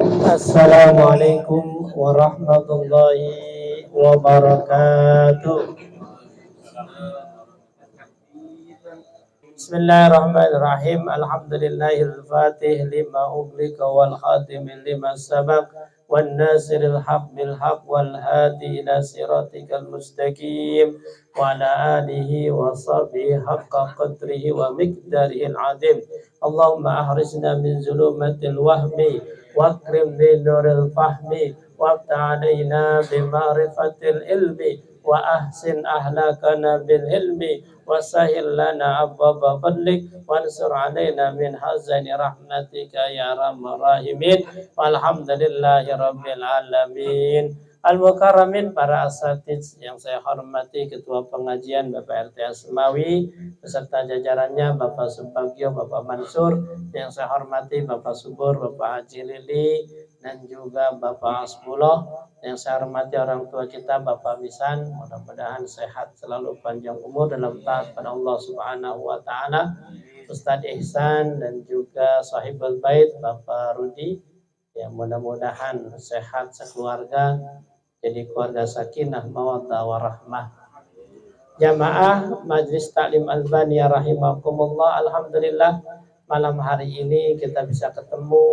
Assalamualaikum warahmatullahi wabarakatuh. Bismillahirrahmanirrahim. Alhamdulillahil fatih lima ughliqa wal khatim lima sabaq wan nasiril haq bil haq wal hadi ila siratikal mustaqim wa ala alihi wa sahbihi haqqa qadrihi wa miqdarihil azim. Allahumma ahrisna min zulumatil wahmi wa akrim li nuril fahmi wa ta'alaina bi ma'rifatil ilmi wa ahsin ahlakana bil hilmi wa sahil lana abwaba fadlik wa ansur alaina min hazani rahmatika ya arhamar rahimin walhamdulillahi rabbil alamin. Al-Mukarramin, para asatiz yang saya hormati, Ketua Pengajian Bapak RT Asmawi beserta jajarannya, Bapak Subagio, Bapak Mansur, yang saya hormati Bapak Subur, Bapak Haji Lili, dan juga Bapak Asbullah. Yang saya hormati orang tua kita, Bapak Misan, mudah-mudahan sehat selalu, panjang umur dalam taat pada Allah Subhanahu wa taala. Ustadz Ihsan dan juga Sahibul Bait Bapak Rudi, ya mudah-mudahan sehat sekeluarga, jadi keluarga sakinah mawaddah warahmah. Jamaah Majlis Taklim Albaniyah rahimakumullah, alhamdulillah malam hari ini kita bisa ketemu,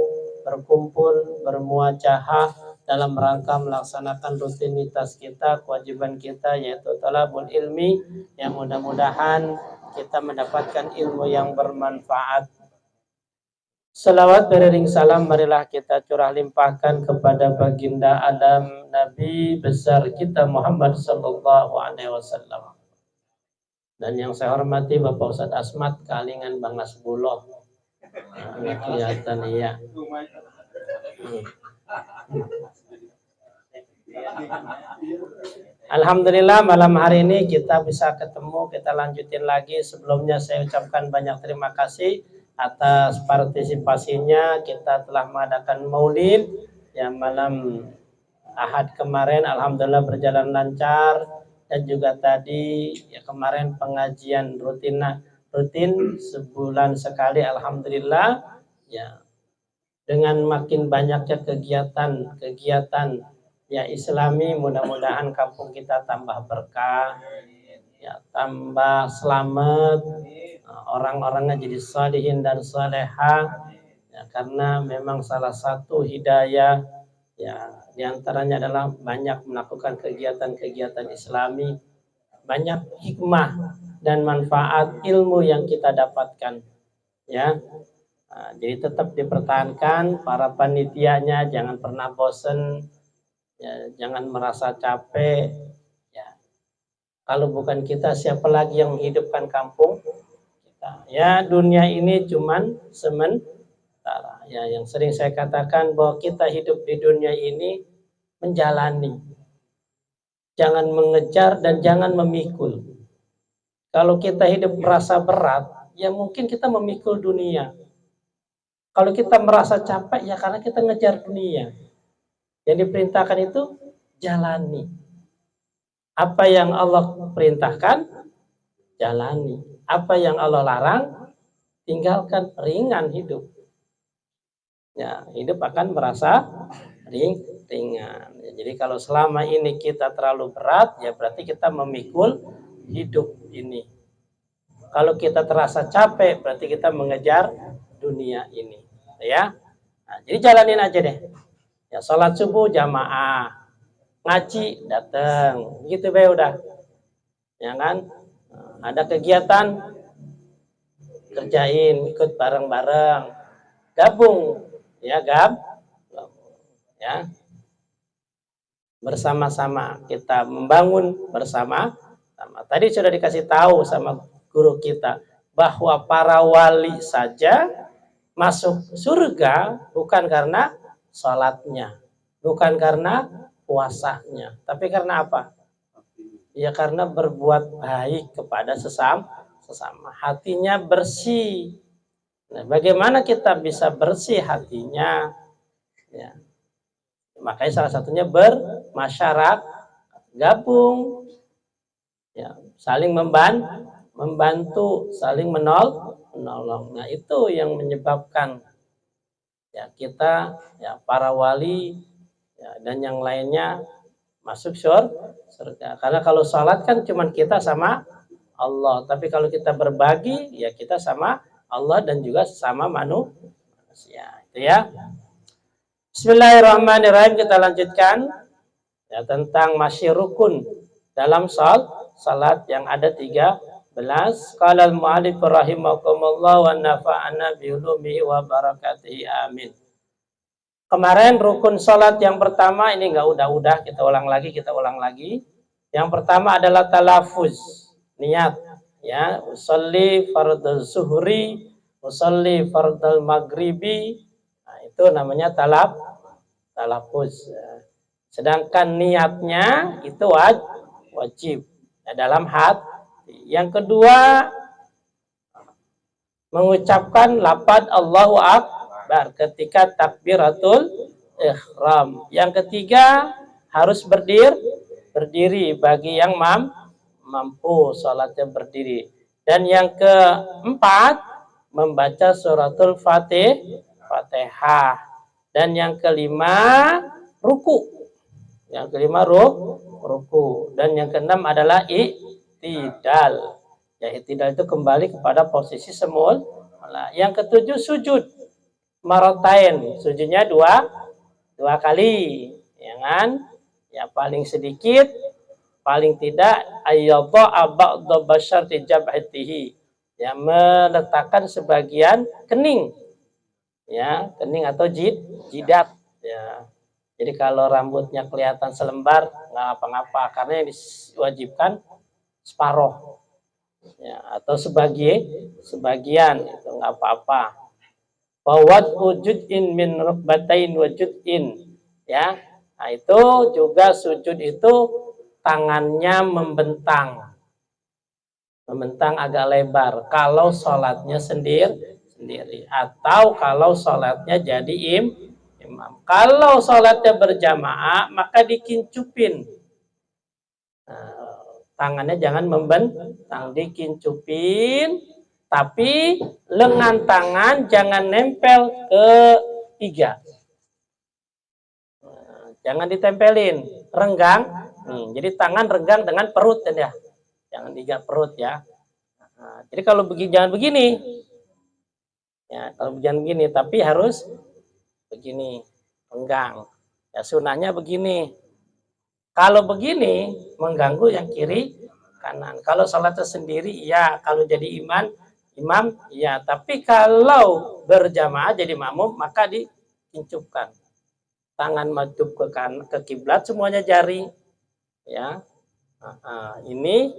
berkumpul, bermuajahah dalam rangka melaksanakan rutinitas kita, kewajiban kita, yaitu talabul ilmi, yang mudah-mudahan kita mendapatkan ilmu yang bermanfaat. Salawat beriring salam marilah kita curah limpahkan kepada baginda Adam, Nabi besar kita Muhammad sallallahu alaihi wasallam. Dan yang saya hormati Bapak Ustadz Asmat Kalingan Bang Asbullah. Nah, kelihatan iya. Alhamdulillah malam hari ini kita bisa ketemu, kita lanjutin lagi. Sebelumnya saya ucapkan banyak terima kasih atas partisipasinya. Kita telah mengadakan maulid yang malam Ahad kemarin, alhamdulillah berjalan lancar, dan juga tadi ya kemarin pengajian rutin sebulan sekali, alhamdulillah ya. Dengan makin banyaknya kegiatan ya Islami, mudah-mudahan kampung kita tambah berkah, ya tambah selamat, orang-orangnya jadi salihin dan salehah, ya, karena memang salah satu hidayah ya diantaranya adalah banyak melakukan kegiatan-kegiatan Islami, banyak hikmah dan manfaat ilmu yang kita dapatkan, ya. Nah, jadi tetap dipertahankan para panitianya, jangan pernah bosen, ya, jangan merasa capek. Ya. Kalau bukan kita, siapa lagi yang menghidupkan kampung kita? Ya, dunia ini cuman sementara. Ya, yang sering saya katakan bahwa kita hidup di dunia ini menjalani. Jangan mengejar dan jangan memikul. Kalau kita hidup merasa berat, ya mungkin kita memikul dunia. Kalau kita merasa capek, ya karena kita ngejar dunia. Yang diperintahkan itu jalani. Apa yang Allah perintahkan, jalani. Apa yang Allah larang, tinggalkan. Ringan hidup. Ya, hidup akan merasa ringan. Ya, jadi kalau selama ini kita terlalu berat, ya berarti kita memikul hidup ini. Kalau kita terasa capek, berarti kita mengejar dunia ini, ya. Nah, jadi jalanin aja deh. Ya, sholat subuh jamaah, ngaji datang, gitu be udah, ya kan. Nah, ada kegiatan kerjain, ikut bareng-bareng, gabung, ya ya, bersama-sama kita membangun bersama-sama. Tadi sudah dikasih tahu sama guru kita bahwa para wali saja masuk surga bukan karena sholatnya, bukan karena puasanya, tapi karena apa? Ya karena berbuat baik kepada sesama, hatinya bersih. Nah, bagaimana kita bisa bersih hatinya? Ya, makanya salah satunya bermasyarakat, gabung, ya, saling membantu, saling menolong. Nah, itu yang menyebabkan ya kita, ya para wali, ya, dan yang lainnya masuk surga. Karena kalau sholat kan cuman kita sama Allah, tapi kalau kita berbagi ya kita sama Allah dan juga sama manusia. Itu ya. Bismillahirrahmanirrahim, kita lanjutkan ya tentang masih rukun dalam salat yang ada 13. Qala al-mu'allif rahimakumullah wa nafa'ana bi ulumihi wa barakatihi amin. Kemarin rukun salat yang pertama ini enggak udah kita ulang lagi. Yang pertama adalah talafuz, niat ya, usolli fardhu zuhri, usolli fardhu maghribi. Nah, itu namanya talafuz. Sedangkan niatnya itu wajib ya, dalam hati. Yang kedua mengucapkan lafaz Allahu Akbar ketika takbiratul ihram. Yang ketiga harus berdiri bagi yang mampu salatnya berdiri. Dan yang keempat membaca suratul Fatihah. Dan yang kelima ruku. Yang kelima ruku. Dan yang keenam adalah i'tidal. Ya, i'tidal itu kembali kepada posisi semula. Yang ketujuh sujud maratain. Sujudnya dua kali. Ya kan? Ya paling sedikit, paling tidak ayyadha ba'dha basyarti jabhatihi. Ya meletakkan sebagian kening. Ya, kening atau jidat ya. Jadi kalau rambutnya kelihatan selembar nggak apa-apa karena yang diwajibkan separoh ya, atau sebagian itu nggak apa-apa. Wawad wujudin min rukbatain wujudin ya. Nah itu juga sujud itu tangannya membentang agak lebar kalau sholatnya sendiri atau kalau sholatnya jadi imam. Kalau sholatnya berjamaah maka dikincupin. Nah, tangannya jangan membentang, dikincupin, tapi lengan tangan jangan nempel ke iga. Nah, jangan ditempelin, renggang. Jadi tangan renggang dengan perut ya. Jangan iga perut ya. Nah, jadi kalau jangan begini. Ya, kalau jangan begini, tapi harus begini, renggang. Ya sunahnya begini. Kalau begini mengganggu yang kiri kanan. Kalau sholatnya sendiri ya, kalau jadi imam ya, tapi kalau berjamaah jadi makmum maka dikincupkan. Tangan madhub ke kiblat, semuanya jari ya. Ini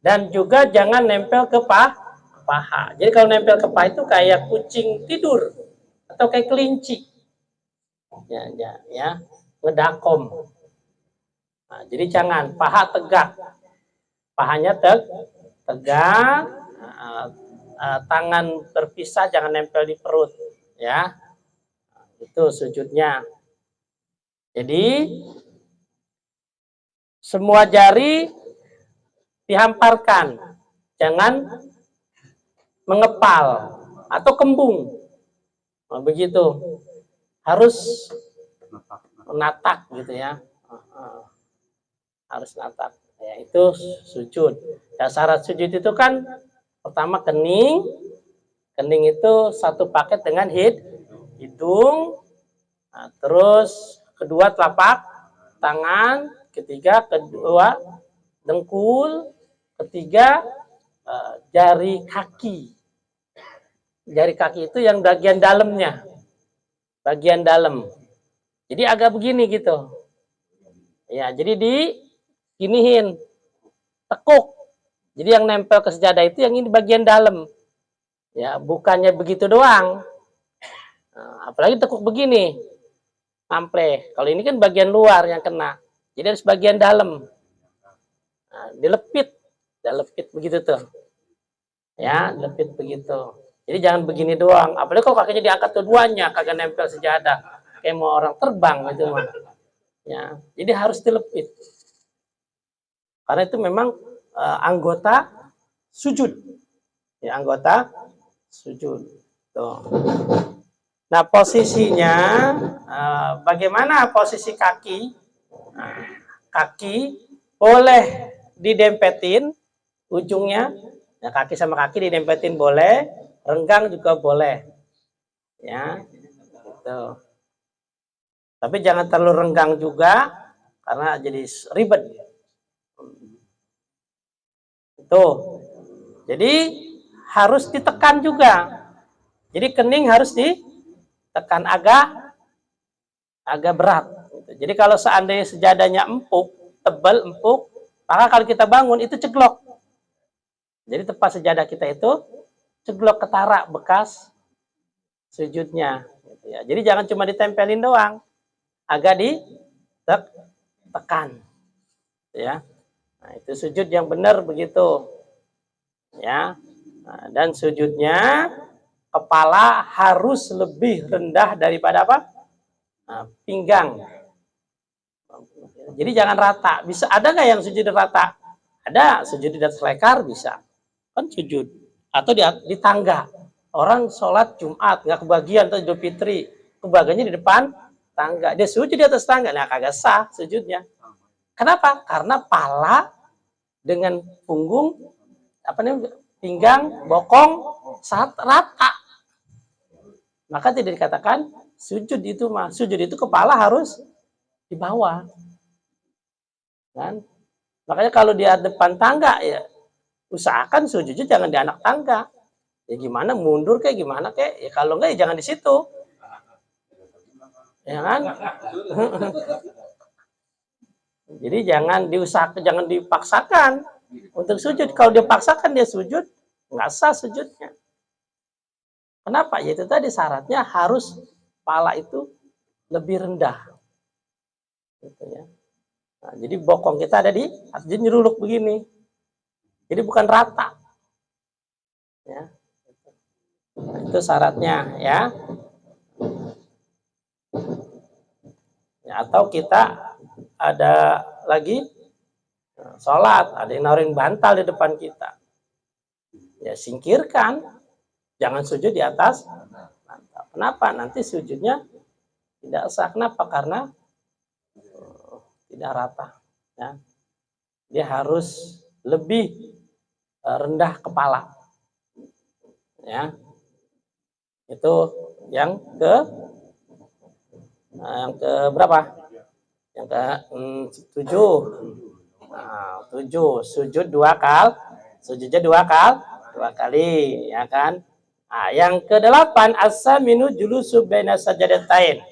dan juga jangan nempel ke paha. Jadi kalau nempel ke paha itu kayak kucing tidur atau kayak kelinci. Ya, ngedakom. Nah, jadi jangan paha tegak, pahanya tegak, tangan terpisah, jangan nempel di perut, ya. Itu sujudnya. Jadi semua jari dihamparkan, jangan mengepal atau kembung. Nah, begitu. Harus natak gitu ya. Harus natak. Ya, itu sujud. Ya, syarat sujud itu kan pertama kening. Kening itu satu paket dengan hidung. Nah, terus kedua telapak tangan, kedua dengkul, ketiga jari kaki. Jari kaki itu yang bagian dalamnya. Bagian dalam. Jadi agak begini gitu. Ya, jadi diginiin. Tekuk. Jadi yang nempel ke sejadah itu yang ini bagian dalam. Ya, bukannya begitu doang. Nah, apalagi tekuk begini. Ample. Kalau ini kan bagian luar yang kena. Jadi harus bagian dalam. Nah, dilepit begitu tuh. Ya, dilepit begitu. Jadi jangan begini doang. Apalagi kalau kakinya diangkat keduanya, kagak nempel sejadah. Kayak mau orang terbang gitu mah. Ya, jadi harus dilepit. Karena itu memang anggota sujud. Ya, anggota sujud. Tuh. Nah, posisinya, bagaimana posisi kaki? Nah, kaki boleh didempetin ujungnya, ya, kaki sama kaki didempetin boleh, renggang juga boleh, ya, gitu. Tapi jangan terlalu renggang juga, karena jadi ribet. Tuh, jadi harus ditekan juga. Jadi kening harus ditekan agak berat. Jadi kalau seandainya sejadahnya empuk, tebal, empuk, maka kalau kita bangun itu ceglok. Jadi tepat sejadah kita itu ceglok ketara bekas sujudnya. Jadi jangan cuma ditempelin doang, agak ditekan. Ya, nah, itu sujud yang benar begitu. Ya, nah, dan sujudnya kepala harus lebih rendah daripada apa? Nah, pinggang. Jadi jangan rata. Bisa ada nggak yang sujud rata? Ada, sujud di atas lekar bisa. Kan sujud. Atau di tangga. Orang sholat Jumat nggak kebagian atau Idul Fitri, kebagiannya di depan tangga. Dia sujud di atas tangga, nah kagak sah sujudnya. Kenapa? Karena pala dengan punggung, apa namanya, pinggang, bokong saat rata. Maka tidak dikatakan sujud itu mah. Sujud itu kepala harus di bawah. Kan? Makanya kalau di depan tangga ya usahakan sujudnya jangan di anak tangga. Ya gimana, mundur kayak gimana kayak, ya kalau enggak ya jangan di situ. Ya kan? Jadi jangan diusahakan, jangan dipaksakan untuk sujud. Kalau dia paksakan dia sujud, nggak sah sujudnya. Kenapa? Ya itu tadi syaratnya harus kepala itu lebih rendah. Gitu ya. Nah, jadi bokong kita ada di atas, jadi nyeruluk begini. Jadi bukan rata. Ya. Nah, itu syaratnya ya. Ya. Atau kita ada lagi sholat, ada yang naruhin bantal di depan kita. Ya singkirkan, jangan sujud di atas bantal. Kenapa? Nanti sujudnya tidak sah. Kenapa? Karena tidak rata. Ya. Dia harus lebih rendah kepala. Ya. Itu yang ke berapa? Yang ke 7. Nah, 7. Sujud sujudnya dua kali, ya kan? Nah, yang ke-8 as-saminu julusu baina sajadatain.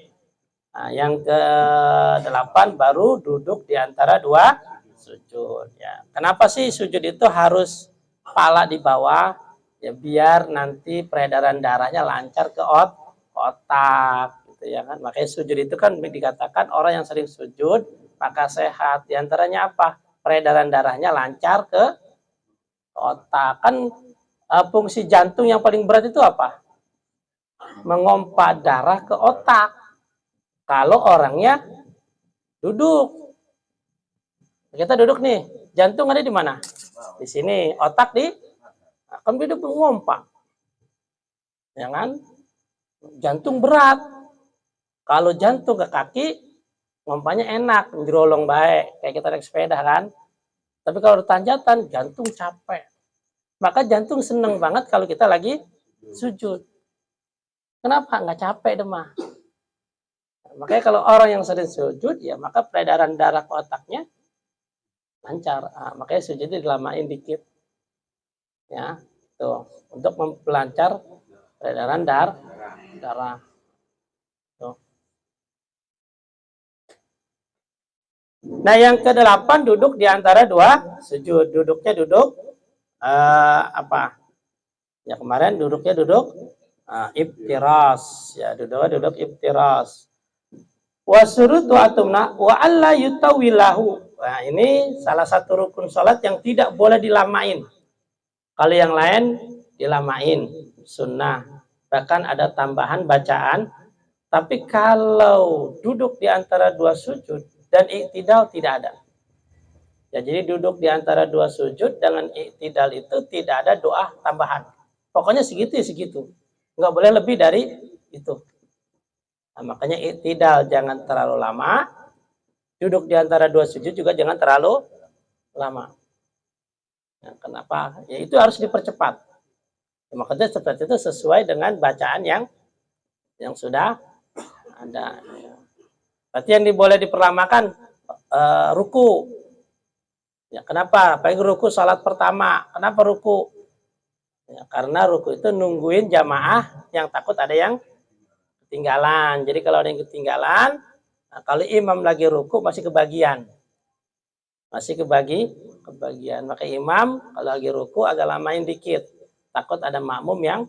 Nah, yang ke-8 baru duduk di antara dua sujud, ya. Kenapa sih sujud itu harus kepala di bawah? Ya biar nanti peredaran darahnya lancar ke otak, gitu ya kan. Makanya sujud itu kan dikatakan orang yang sering sujud maka sehat. Di antaranya apa? Peredaran darahnya lancar ke otak. Kan fungsi jantung yang paling berat itu apa? Mengompa darah ke otak. Kalau orangnya duduk. Kita duduk nih, jantung ada di mana? Di sini, otak di akan duduk mengompa. Ya kan? Jantung berat. Kalau jantung ke kaki, ngompanya enak, njrolong baik, kayak kita naik sepeda kan. Tapi kalau tanjatan, jantung capek. Maka jantung seneng banget kalau kita lagi sujud. Kenapa? Nggak capek demah. Makanya kalau orang yang sering sujud, ya maka peredaran darah ke otaknya lancar. Nah, makanya sujudnya dilamain dikit. Ya, tuh untuk mempelancar peredaran darah. Tuh. Nah, yang ke-8 duduk di antara dua sujud. Duduknya duduk apa? Ya kemarin duduknya duduk iftiras. Ya, duduk iftiras. Wa surutu atumna wa alla yutawilahu. Nah, ini salah satu rukun salat yang tidak boleh dilamain. Kalau yang lain dilamain, sunnah. Bahkan ada tambahan bacaan. Tapi kalau duduk di antara dua sujud dan iktidal tidak ada. Ya, jadi duduk di antara dua sujud dengan iktidal itu tidak ada doa tambahan. Pokoknya segitu ya segitu. Nggak boleh lebih dari itu. Nah, makanya i'tidal jangan terlalu lama, duduk di antara dua sujud juga jangan terlalu lama. Nah, kenapa? Ya itu harus dipercepat. Makanya seperti itu sesuai dengan bacaan yang sudah ada. Berarti yang boleh diperlamakan ruku. Ya, kenapa? Paling ruku salat pertama. Kenapa ruku? Ya, karena ruku itu nungguin jamaah yang takut ada yang ketinggalan. Jadi kalau ada yang ketinggalan, nah kalau imam lagi ruku masih kebagian. Masih kebagian. Maka imam kalau lagi ruku agak lamain dikit. Takut ada makmum yang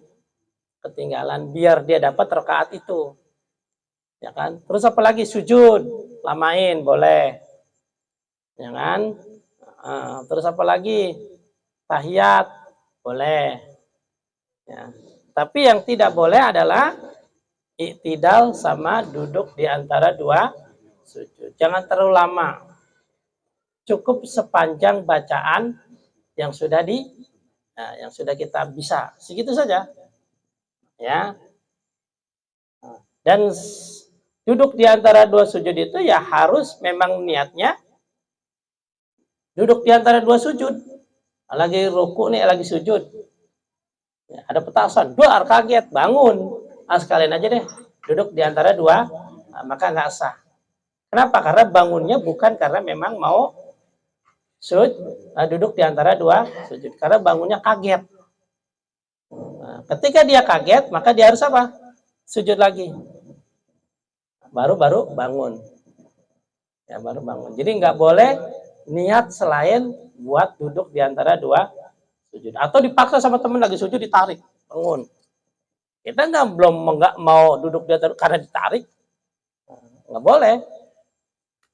ketinggalan biar dia dapat rakaat itu. Ya kan? Terus apalagi sujud, lamain boleh. Ya kan? Terus apalagi tahiyat boleh. Ya. Tapi yang tidak boleh adalah i'tidal sama duduk di antara dua sujud. Jangan terlalu lama. Cukup sepanjang bacaan yang sudah yang sudah kita bisa. Segitu saja. Ya. Dan duduk di antara dua sujud itu ya harus memang niatnya duduk di antara dua sujud. Lagi ruku nih, lagi sujud. Ya, ada petasan, dua kaget, bangun. Sekalian aja deh, duduk di antara dua, maka nggak sah. Kenapa? Karena bangunnya bukan karena memang mau duduk di antara dua sujud. Karena bangunnya kaget. Nah, ketika dia kaget, maka dia harus apa? Sujud lagi. Baru bangun. Ya, baru bangun. Jadi nggak boleh niat selain buat duduk di antara dua sujud. Atau dipaksa sama temen lagi sujud ditarik, bangun. Kita nggak mau duduk di antara karena ditarik, nggak boleh.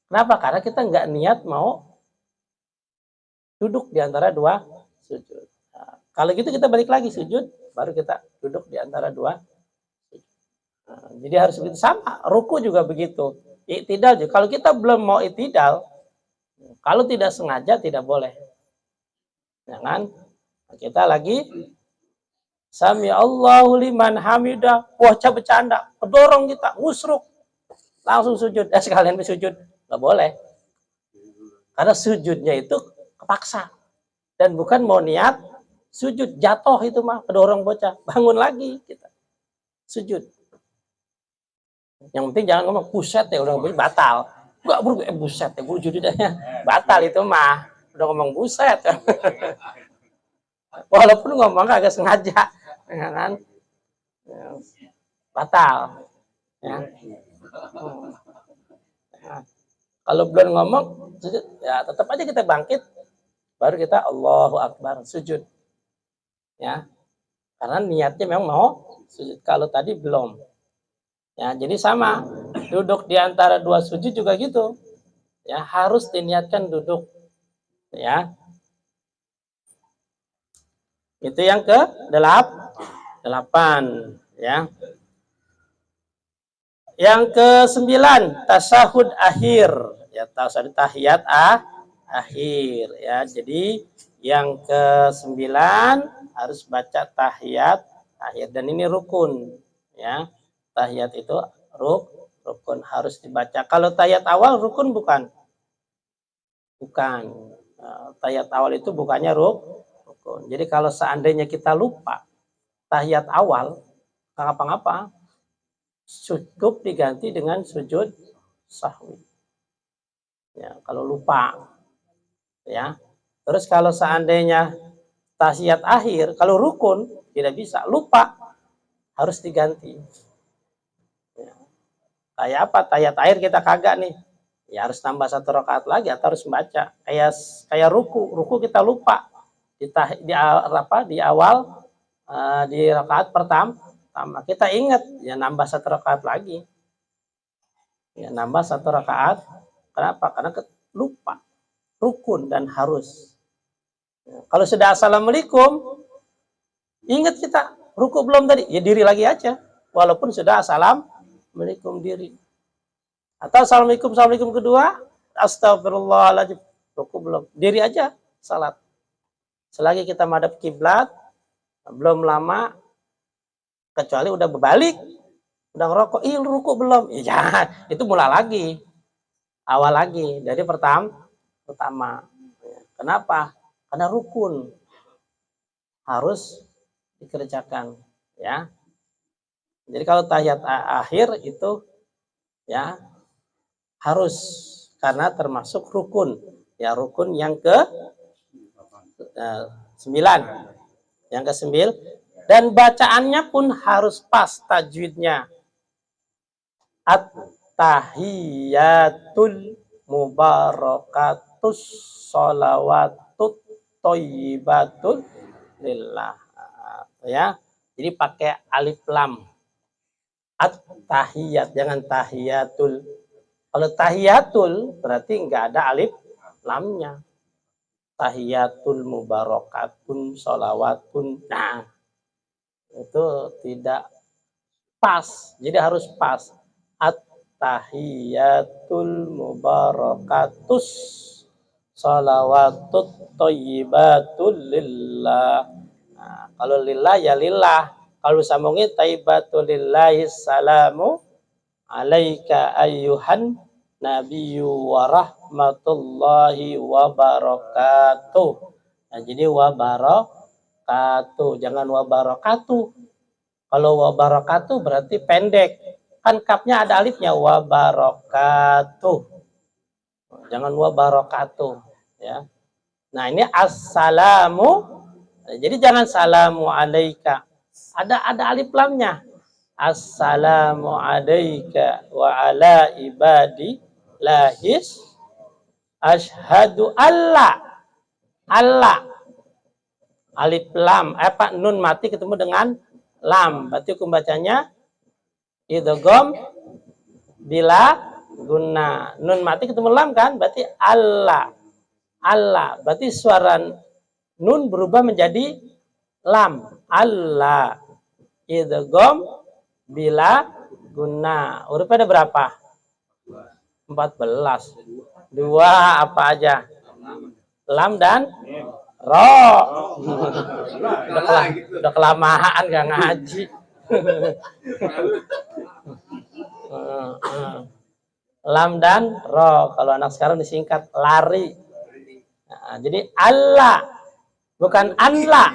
Kenapa? Karena kita nggak niat mau duduk di antara dua sujud. Nah, kalau gitu kita balik lagi sujud, baru kita duduk di antara dua sujud. Nah, jadi harus begitu sama. Ruku juga begitu. I'tidal juga. Kalau kita belum mau i'tidal, kalau tidak sengaja tidak boleh. Jangan kita lagi Sami Allahu liman hamidah. Wah, bercanda, kedorong kita, ngusruk, langsung sujud. Sekalian sujud, nggak boleh. Karena sujudnya itu kepaksa dan bukan mau niat sujud, jatuh itu mah kedorong bocah, bangun lagi kita sujud. Yang penting jangan ngomong buset ya, udah ngomong batal. Enggak bro, buset ya, sujudnya batal itu mah udah ngomong buset. Walaupun ngomong agak sengaja, ya kan? Batal. Ya. Nah, kalau belum ngomong, sujud, ya tetap aja kita bangkit, baru kita Allahu Akbar sujud. Ya, karena niatnya memang mau sujud. Kalau tadi belum. Ya, jadi sama. Duduk di antara dua sujud juga gitu. Ya, harus diniatkan duduk. Ya. Itu yang ke-8, ya. Yang ke-9, tasahud akhir. Ya, tasahud tahiyat akhir, ya. Jadi yang ke-9 harus baca tahiyat akhir dan ini rukun, ya. Tahiyat itu rukun harus dibaca. Kalau tahiyat awal rukun bukan? Bukan. Tahiyat awal itu bukannya rukun. Jadi kalau seandainya kita lupa tahiyat awal, nggak ngapa-ngapa, cukup diganti dengan sujud sahwi. Ya, kalau lupa, ya. Terus kalau seandainya tahiyat akhir, kalau rukun tidak bisa, lupa harus diganti. Ya. Kayak apa? Tahiyat akhir kita kagak nih, ya harus tambah 1 rakaat lagi atau harus membaca. Kayak ruku kita lupa di awal di rakaat pertama kita ingat ya nambah 1 rakaat lagi. Ya nambah 1 rakaat. Kenapa? Karena lupa. Rukun dan harus. Ya, kalau sudah assalamualaikum, ingat kita ruku belum tadi, ya diri lagi aja. Walaupun sudah assalamualaikum diri. Atau assalamualaikum kedua, astagfirullahaladzim, ruku belum, diri aja salat. Selagi kita madhab kiblat, belum lama, kecuali udah berbalik, Udah ngerokok, ih lu ruku belum? Ya, itu mulai lagi, awal lagi dari pertama. Kenapa? Karena rukun harus dikerjakan, ya. Jadi kalau tahiyat akhir itu ya harus, karena termasuk rukun. Ya, rukun yang ke 9. Yang ke 9, dan bacaannya pun harus pas tajwidnya. At-tahiyatul mubarakatus sholawatut thayyibatul lillah. Ya. Jadi pakai alif lam. At-tahiyat, jangan tahiyatul. Kalau tahiyatul berarti enggak ada alif lamnya. Tahiyatul mubarakatun sholawatun. Nah, itu tidak pas. Jadi harus pas. At-tahiyatul mubarakatus sholawatut thayyibatul lillah. Nah, kalau lillah ya lillah. Kalau sambungnya thayyibatul lillahi salamu alaika ayyuhan nabiyyu wa rahmatullahi wa barakatuh. Nah, jadi wa barakatuh, jangan wa barakatuh. Kalau wa barakatuh berarti pendek. Kan kapnya ada alifnya, wa barakatuh. Jangan wa barakatuh, ya. Nah, ini assalamu. Jadi jangan salamu alaika. Ada alif lamnya. Assalamu alaika wa ala ibadi lahis asyhadu alla. Alif lam, nun mati ketemu dengan lam. Berarti hukum bacanya idgham bila guna. Nun mati ketemu lam kan? Berarti Allah. Berarti suara nun berubah menjadi lam. Allah. Idgham bila guna. Hurufnya ada berapa? 14. 2 apa aja? Lam dan ro. Udah kelamaan gak ngaji. Lam dan ro. Kalau anak sekarang disingkat lari. Nah, jadi Allah, bukan anla.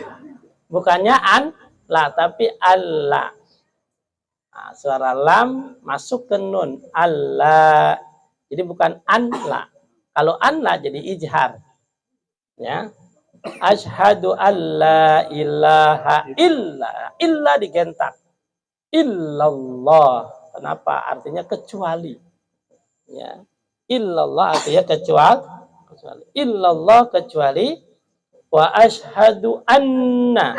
Bukannya anla, tapi Allah. Nah, suara lam masuk ke nun. Allah. Jadi bukan anla. Kalau anla jadi ijhar. Ya. Asyhadu alla ilaha illa digentak. Illallah. Kenapa? Artinya kecuali. Ya. Illallah artinya kecuali. Illallah kecuali. Wa asyhadu anna.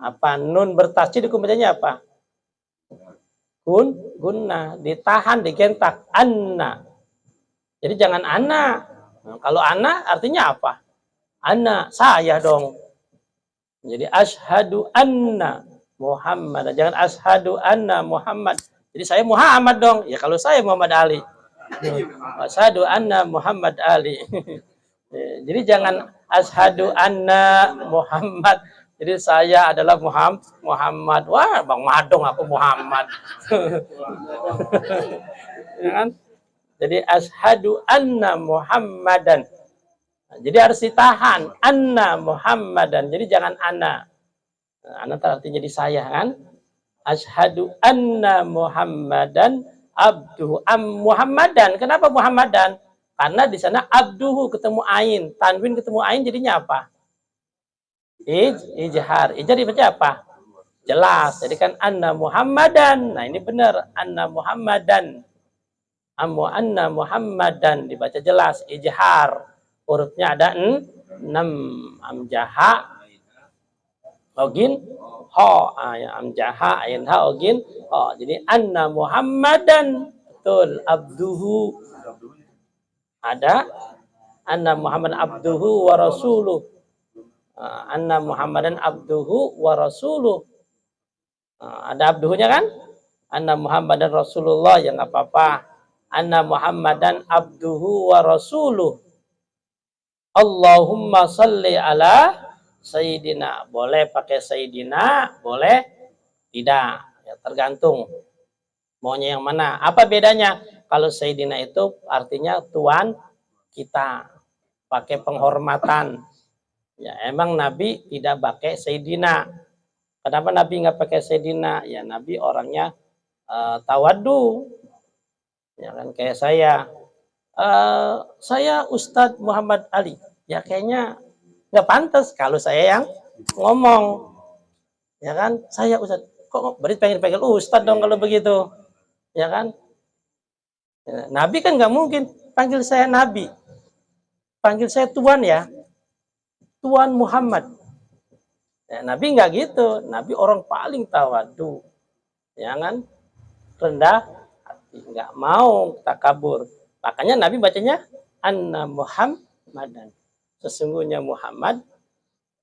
Apa? Nun bertasydid bacanya apa? Gunna. Ditahan, digentak. Anna. Jadi jangan ana. Nah, kalau ana artinya apa? Ana, saya dong. Jadi asyhadu anna Muhammad. Jangan asyhadu anna Muhammad. Jadi saya Muhammad dong. Ya kalau saya Muhammad Ali. Asyhadu anna Muhammad Ali. Jadi jangan asyhadu anna Muhammad. Jadi saya adalah Muhammad. Wah, Bang Madong aku Muhammad. Ya kan? Jadi asyhadu anna Muhammadan. Jadi harus ditahan. Anna Muhammadan. Jadi jangan ana. Ana artinya jadi saya kan. Asyhadu anna Muhammadan abduhu. Muhammadan. Kenapa Muhammadan? Karena di sana abduhu ketemu ain. Tanwin ketemu ain jadinya apa? Ijhar. Ijhar dibaca apa? Jelas. Jadi kan anna Muhammadan. Nah ini benar. Anna Muhammadan. Anna Muhammadan dibaca jelas, ijhar. Hurufnya ada 6. Amjaha, ogin, ho. Amjaha, ain ha, ogin, ho. Jadi anna Muhammadan, betul, abduhu. Ada anna Muhammadan abduhu wa rasuluh. Anna Muhammadan abduhu wa rasuluh. Ada abduhunya kan? Anna Muhammadan Rasulullah, ya nggak apa-apa. Anna Muhammadan abduhu wa rasuluh. Allahumma salli ala Sayyidina. Boleh pakai Sayyidina, boleh tidak. Ya, tergantung maunya yang mana. Apa bedanya? Kalau Sayyidina itu artinya Tuhan kita, pakai penghormatan. Ya, emang Nabi tidak pakai Sayyidina. Kenapa Nabi nggak pakai Sayyidina? Ya, Nabi orangnya tawadu. Ya kan, kayak saya Ustadz Muhammad Ali. Ya kayaknya nggak pantas kalau saya yang ngomong. Ya kan, saya Ustadz. Kok berarti pengen panggil Ustadz dong kalau begitu. Ya kan? Ya, Nabi kan nggak mungkin panggil saya Nabi. Panggil saya Tuhan ya. Tuhan Muhammad. Ya, Nabi nggak gitu. Nabi orang paling tawadu. Ya kan? Rendah hati. Nggak mau takabur. Makanya Nabi bacanya Anna Muhammadan. Sesungguhnya Muhammad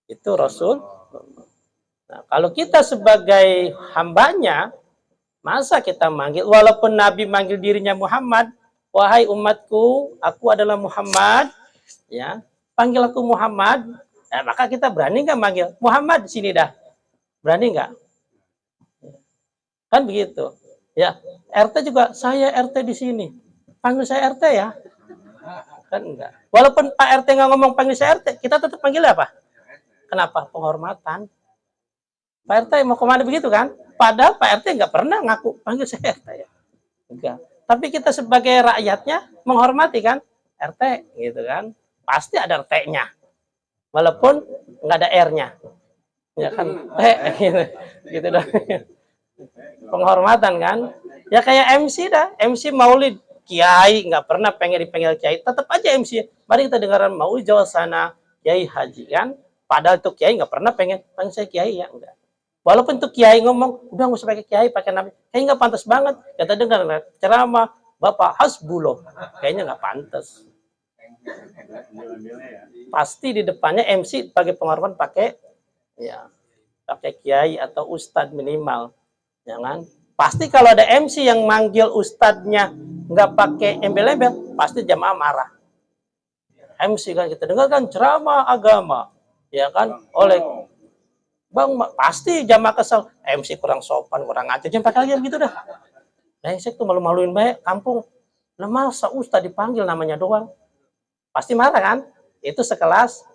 itu Rasul. Nah, kalau kita sebagai hambanya, masa kita manggil, walaupun Nabi manggil dirinya Muhammad, wahai umatku, aku adalah Muhammad, ya, panggil aku Muhammad, ya, maka kita berani nggak manggil Muhammad sini dah, berani nggak? Kan begitu, ya. RT juga saya RT di sini, panggil saya RT ya, kan enggak. Walaupun Pak RT nggak ngomong panggil saya RT, kita tetap panggil apa? Kenapa? Penghormatan. Pak RT mau kemana begitu kan? Padahal Pak RT nggak pernah ngaku panggil saya RT ya. Enggak. Tapi kita sebagai rakyatnya menghormati kan RT gitu kan. Pasti ada RT-nya. Walaupun nggak ada R-nya. Ya kan? Gitu. Gitu dong. Penghormatan kan. Ya kayak MC dah. MC Maulid. Kiai nggak pernah pengen dipanggil Kiai. Tetap aja MC. Mari kita dengarkan Maulid Jawa sana. Kiai Haji kan. Padahal itu Kiai nggak pernah pengen panggil saya Kiai ya. Enggak. Walaupun tuh Kiai ngomong, udah nggak usah pakai Kiai, pakai Nabi. Kayaknya nggak pantas banget. Kita dengar ceramah Bapak Hasbullah, kayaknya nggak pantas. Pasti di depannya MC sebagai penghormatan pakai, ya, pakai Kiai atau Ustadz minimal, jangan. Pasti kalau ada MC yang manggil Ustadznya nggak pakai embel-embel, pasti jamaah marah. MC kan kita dengarkan ceramah agama, ya kan, oleh Bang, pasti jamaah kesel. MC kurang sopan, kurang ngajar. Jangan pakai lagi begitu dah. Brengsek tuh malu-maluin banyak kampung. Lah masa Ustaz dipanggil namanya doang. Pasti marah kan? Itu sekelas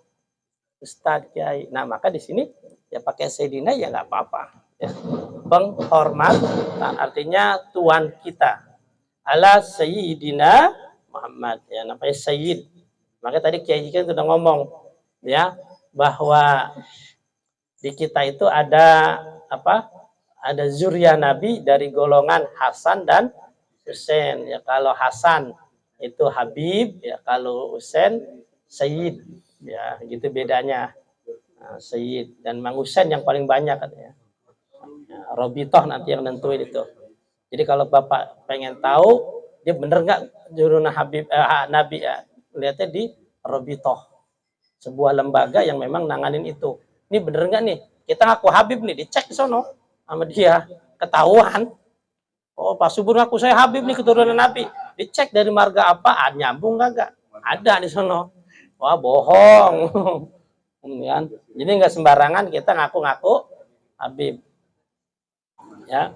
Ustaz Kiai. Nah, maka di sini ya pakai Sayyidina ya nggak apa-apa. Ya. Penghormatan artinya Tuhan kita. Ala Sayyidina Muhammad. Ya, namanya Sayyid. Maka tadi Kiai kan sudah ngomong ya bahwa di kita itu ada apa? Ada zuriat Nabi dari golongan Hasan dan Husain. Ya kalau Hasan itu Habib, ya kalau Husain Sayyid. Ya, gitu bedanya. Nah, Sayyid dan Mang Husain yang paling banyak katanya. Ya, Robitoh nanti yang nentuin itu. Jadi kalau Bapak pengen tahu dia bener nggak juruna Habib Nabi ya, lihatnya di Robitoh. Sebuah lembaga yang memang nanganin itu. Ini bener nggak nih? Kita ngaku Habib nih, dicek di sono sama dia, ketahuan. Oh, Pak Subur ngaku saya Habib nih keturunan Nabi. Dicek dari marga apa, nyambung nggak? Ada di sono. Wah, bohong. Kan? Jadi nggak sembarangan kita ngaku-ngaku Habib. Ya.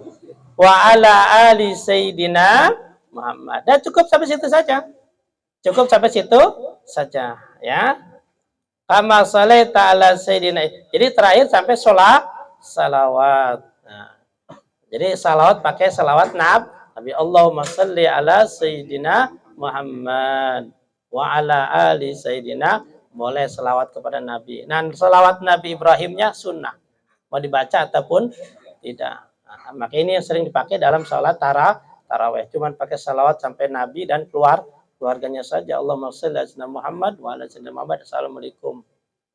Wa ala ali Sayyidina Muhammad. Dan cukup sampai situ saja. Cukup sampai situ saja, ya. Kama salaita ala Sayyidina. Jadi terakhir sampai salawat. Nah, jadi salawat pakai salawat Nabi. Allahumma salli ala Sayyidina Muhammad wa ala ali Sayyidina. Boleh salawat kepada Nabi. Nah, salawat Nabi Ibrahimnya sunnah. Mau dibaca ataupun tidak. Nah, maka ini yang sering dipakai dalam salat tarawih. Cuman pakai salawat sampai Nabi dan keluarganya saja. Allahumma shalli ala sayyidina Muhammad wa ala sayyidina Muhammad. Assalamualaikum.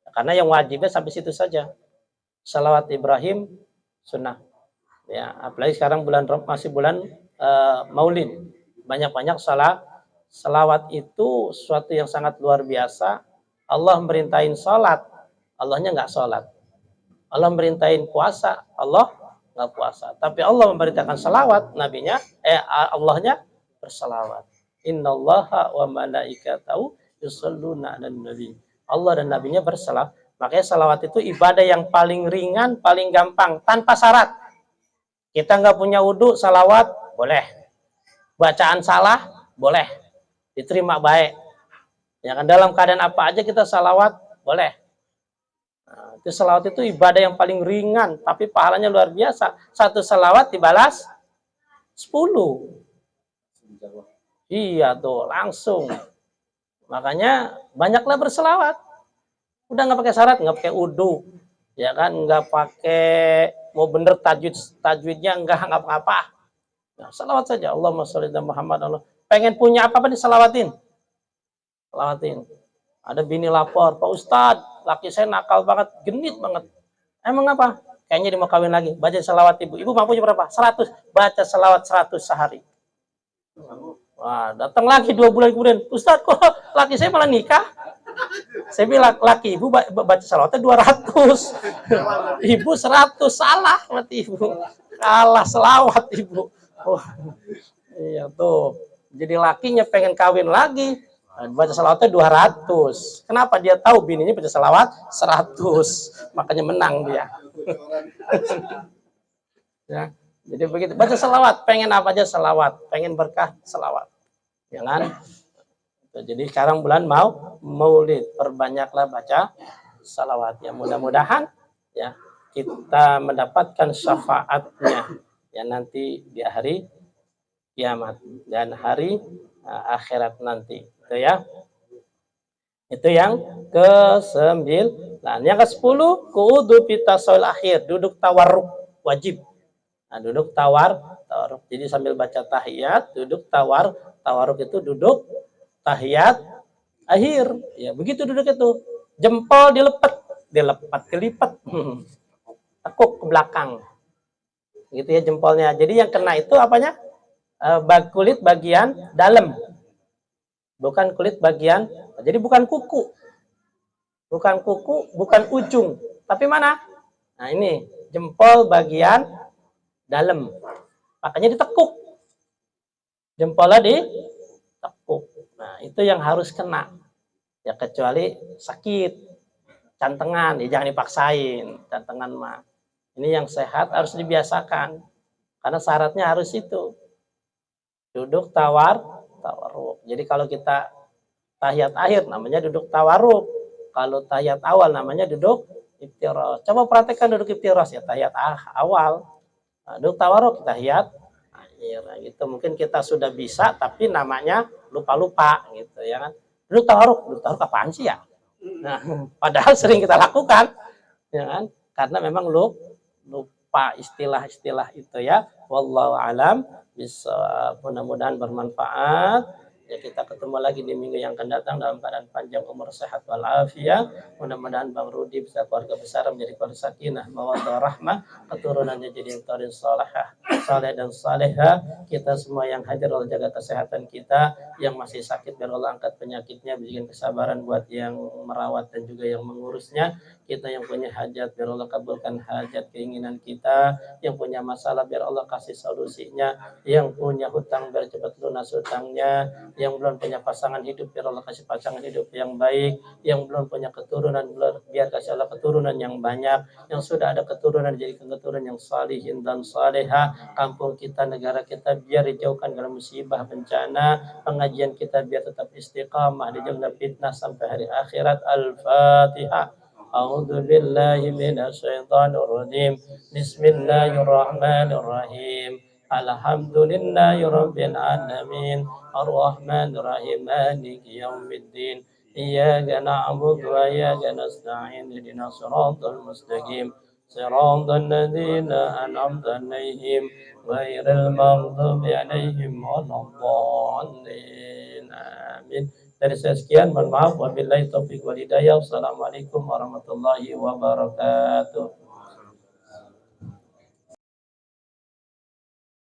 Karena yang wajibnya sampai situ saja. Salawat Ibrahim sunnah. Ya, apalagi sekarang masih bulan Maulid. Banyak-banyak salawat itu suatu yang sangat luar biasa. Allah merintahin salat, Allahnya nggak salat. Allah merintahin puasa, Allah nggak puasa. Tapi Allah memerintahkan salawat, Allahnya bersalawat. Innallaha wa malaikatahu yusholluna 'alan nabi. Allah dan nabinya bersalawat. Makanya salawat itu ibadah yang paling ringan, paling gampang, tanpa syarat. Kita nggak punya wudhu, salawat, boleh. Bacaan salah, boleh. Diterima baik. Ya kan, dalam keadaan apa aja kita salawat, boleh. Nah, itu salawat itu ibadah yang paling ringan, tapi pahalanya luar biasa. Satu salawat dibalas 10. Iya tuh, langsung. Makanya banyaklah berselawat. Udah nggak pakai syarat, nggak pakai wudhu. Ya kan, nggak pakai mau bener tajwidnya nggak apa-apa. Nah, salawat saja. Allahumma sholli ala Muhammad. Allah. Pengen punya apa nih, salawatin. Salawatin. Ada bini lapor, Pak Ustadz, laki saya nakal banget, genit banget. Emang apa? Kayaknya dia mau kawin lagi. Baca salawat ibu. Ibu mampunya berapa? 100. Baca salawat 100 sehari. Wah, datang lagi 2 bulan kemudian. Ustadz, kok laki saya malah nikah? Saya bilang, laki ibu baca salawatnya 200. Ibu 100. Salah berarti ibu. Kalah selawat ibu. Oh, iya tuh. Jadi lakinya pengen kawin lagi. Baca salawatnya 200. Kenapa? Dia tahu bininya baca salawat 100. Makanya menang dia. Ya. Jadi begitu. Baca salawat. Pengen apa aja salawat. Pengen berkah salawat. Jangan. Jadi sekarang bulan Maulid, perbanyaklah baca salawat. Ya, mudah-mudahan ya kita mendapatkan syafaatnya ya nanti di hari kiamat dan hari akhirat nanti. Itu ya. Itu yang ke-9. Yang ke-10, qu'udu fi tasawul akhir, duduk tawarruk wajib. Nah, duduk tawarruk. Jadi sambil baca tahiyat, duduk tawarruk itu duduk tahiyat akhir. Ya, begitu duduk itu. Jempol dilipat. Tekuk ke belakang. Gitu ya jempolnya. Jadi yang kena itu apanya? Kulit bagian dalam. Bukan kulit bagian. Jadi bukan kuku. Bukan ujung. Tapi mana? Nah, ini jempol bagian dalam. Makanya ditekuk. Jempolnya ditekuk. Nah, itu yang harus kena. Ya kecuali sakit, cantengan, ya jangan dipaksain, cantengan mah. Ini yang sehat harus dibiasakan. Karena syaratnya harus itu. Duduk tawarruk. Jadi kalau kita tahiyat akhir namanya duduk tawarruk. Kalau tahiyat awal namanya duduk iftirosh. Coba praktekkan duduk iftirosh ya tahiyat awal. Nah, duduk tawarruk tahiyat akhir. Nah, gitu mungkin kita sudah bisa tapi namanya lupa gitu ya kan. Duduk tawarruk apaan sih ya? Nah, padahal sering kita lakukan ya kan? Karena memang lupa istilah-istilah itu ya. Wallahu alam bisa, mudah-mudahan bermanfaat. Ya, kita ketemu lagi di minggu yang akan datang dalam keadaan panjang umur, sehat walafiat. Mudah-mudahan Bang Rudi bisa keluarga besar menjadi keluarga sakinah, mawaddah rahmah, keturunannya jadi yang tarin saleh dan salehah. Kita semua yang hadir Allah jaga kesehatan kita, yang masih sakit biar Allah angkat penyakitnya, berikan kesabaran buat yang merawat dan juga yang mengurusnya. Kita yang punya hajat biar Allah kabulkan hajat keinginan kita, yang punya masalah biar Allah kasih solusinya, yang punya hutang biar cepat lunas hutangnya, yang belum punya pasangan hidup biar Allah kasih pasangan hidup yang baik, yang belum punya keturunan biar kasih Allah keturunan yang banyak, yang sudah ada keturunan jadikan keturunan yang salihin dan salehah. Kampung kita, negara kita biar dijauhkan dari musibah bencana, pengajian kita biar tetap istiqamah, dijauhkan fitnah sampai hari akhirat. Al-Fatihah. A'udzu billahi minasyaitonir rajim. Bismillahirrahmanirrahim. Alhamdulillahi rabbil alamin. Ar-Rahmanir Rahim. Maliki yaumiddin. Iyyaka na'budu wa iyyaka nasta'in. Ihdinas siratal mustaqim. Siratal ladzina an'amta 'alaihim ghairil maghdubi 'alaihim waladdallin. Amin. Dari saya sekian, mohon maaf. Wabillahi taufiq wal hidayah. Wassalamualaikum warahmatullahi wabarakatuh.